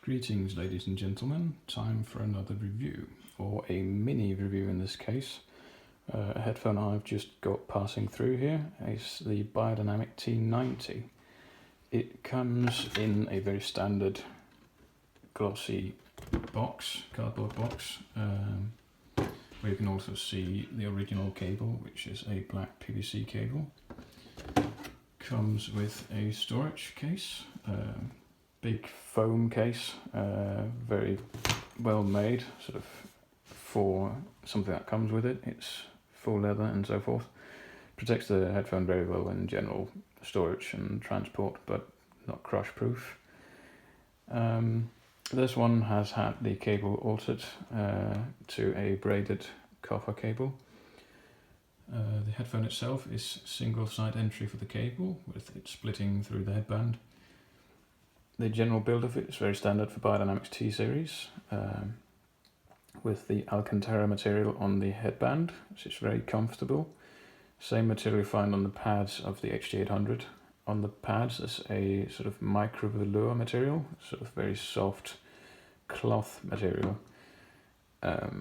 Greetings, ladies and gentlemen. Time for another review, or a mini review in this case. A headphone I've just got passing through here is the Beyerdynamic T90. It comes in a very standard glossy box, cardboard box, where you can also see the original cable, which is a black PVC cable. Comes with a storage case. Big foam case, very well made, sort of for something that comes with it. It's full leather and so forth. Protects the headphone very well in general storage and transport, but not crush proof. This one has had the cable altered to a braided copper cable. The headphone itself is single side entry for the cable, with it splitting through the headband. The general build of it is very standard for Beyerdynamics T series, with the Alcantara material on the headband, which is very comfortable. Same material you find on the pads of the HT800. On the pads is a sort of micro velour material, sort of very soft cloth material. The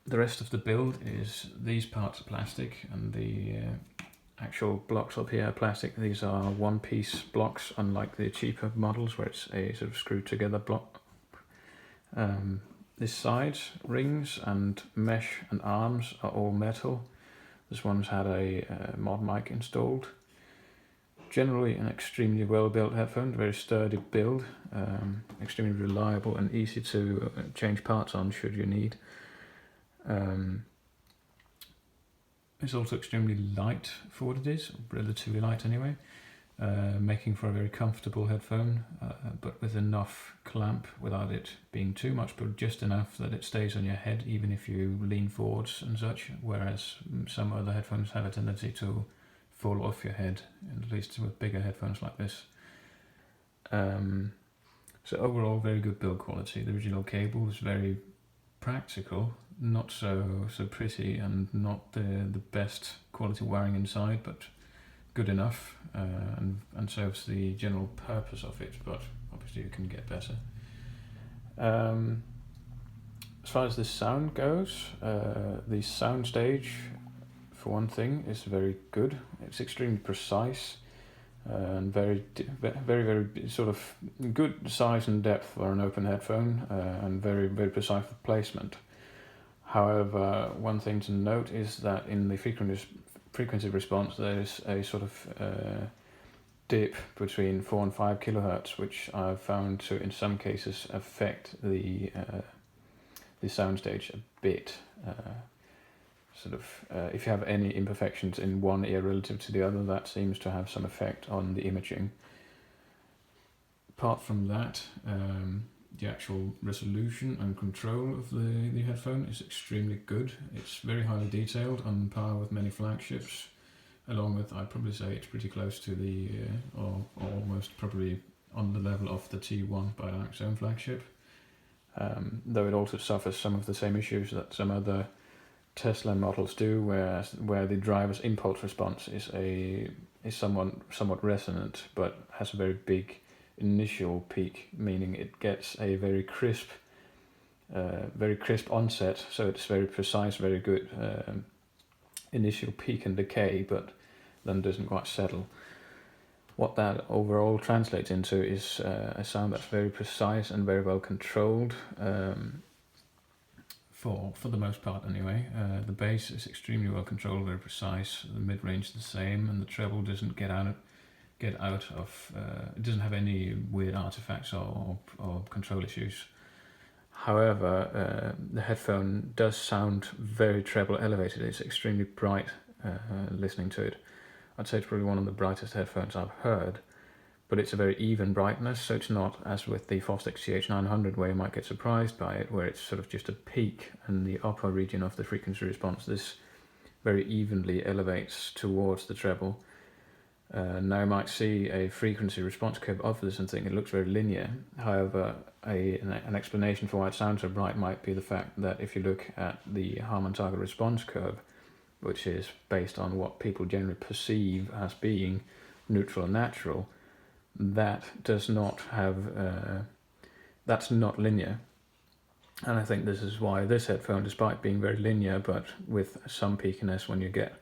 rest of the build is these parts are plastic, and the actual blocks up here are plastic. These are one-piece blocks, unlike the cheaper models where it's a sort of screwed together block. The sides, rings and mesh and arms are all metal. This one's had a mod mic installed. Generally an extremely well built headphone, very sturdy build, extremely reliable and easy to change parts on should you need. It's also extremely light for what it is, relatively light anyway, making for a very comfortable headphone, but with enough clamp without it being too much, but just enough that it stays on your head even if you lean forwards and such, whereas some other headphones have a tendency to fall off your head, at least with bigger headphones like this. So overall, very good build quality. The original cable is very practical, not so pretty, and not the best quality wiring inside, but good enough, and serves the general purpose of it, but obviously you can get better. As far as the sound goes, the sound stage, for one thing, is very good. It's extremely precise and very sort of good size and depth for an open headphone, and very precise with placement. However, one thing to note is that in the frequency response there's a sort of dip between 4 and 5 kilohertz, which I've found to in some cases affect the soundstage a bit. If you have any imperfections in one ear relative to the other, that seems to have some effect on the imaging. Apart from that, the actual resolution and control of the headphone is extremely good. It's very highly detailed, on par with many flagships, along with, I'd probably say it's pretty close to the, or almost probably on the level of the T1 Beyerdynamic's own flagship. Though it also suffers some of the same issues that some other Tesla models do, where the driver's impulse response is somewhat resonant, but has a very big initial peak, meaning it gets a very crisp onset, so it's very precise, very good initial peak and decay, but then doesn't quite settle. What that overall translates into is a sound that's very precise and very well controlled, for the most part anyway. The bass is extremely well controlled, very precise. The mid-range is the same, and the treble doesn't get out of it doesn't have any weird artifacts or control issues. However, the headphone does sound very treble elevated. It's extremely bright listening to it. I'd say it's probably one of the brightest headphones I've heard, but it's a very even brightness, so it's not as with the Fostex GH900 where you might get surprised by it, where it's sort of just a peak in the upper region of the frequency response. This very evenly elevates towards the treble. Now you might see a frequency response curve of this and think it looks very linear. However, an explanation for why it sounds so bright might be the fact that if you look at the Harman target response curve, which is based on what people generally perceive as being neutral and natural, that does not have that's not linear. And I think this is why this headphone, despite being very linear, but with some peakiness when you get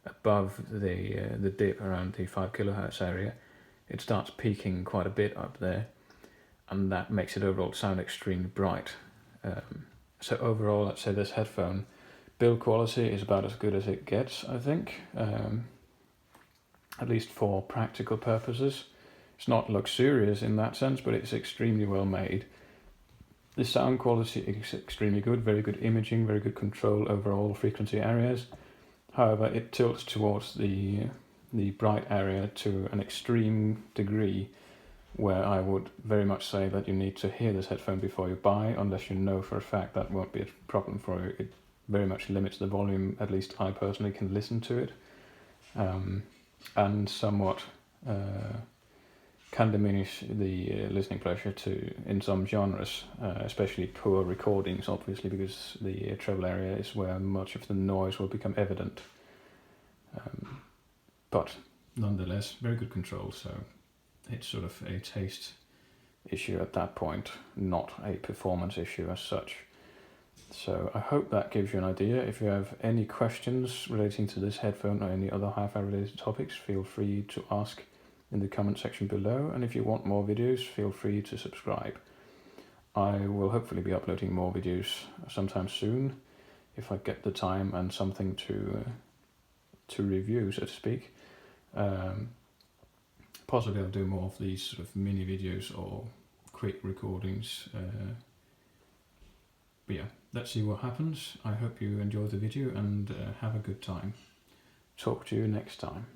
above the dip around the 5 kilohertz area, it starts peaking quite a bit up there, and that makes it overall sound extremely bright. So overall, I'd say this headphone build quality is about as good as it gets, I think, at least for practical purposes. It's not luxurious in that sense, but it's extremely well made. The sound quality is extremely good, very good imaging, very good control over all frequency areas. However, it tilts towards the bright area to an extreme degree, where I would very much say that you need to hear this headphone before you buy, unless you know for a fact that won't be a problem for you. It very much limits the volume, at least I personally can listen to it, and somewhat can diminish the listening pleasure in some genres, especially poor recordings, obviously, because the treble area is where much of the noise will become evident. But nonetheless, very good control, so it's sort of a taste issue at that point, not a performance issue as such. So I hope that gives you an idea. If you have any questions relating to this headphone or any other hi-fi related topics, feel free to ask in the comment section below, and if you want more videos, feel free to subscribe. I will hopefully be uploading more videos sometime soon, if I get the time and something to review, so to speak. Possibly I'll do more of these sort of mini videos or quick recordings. But yeah, let's see what happens. I hope you enjoy the video and have a good time. Talk to you next time.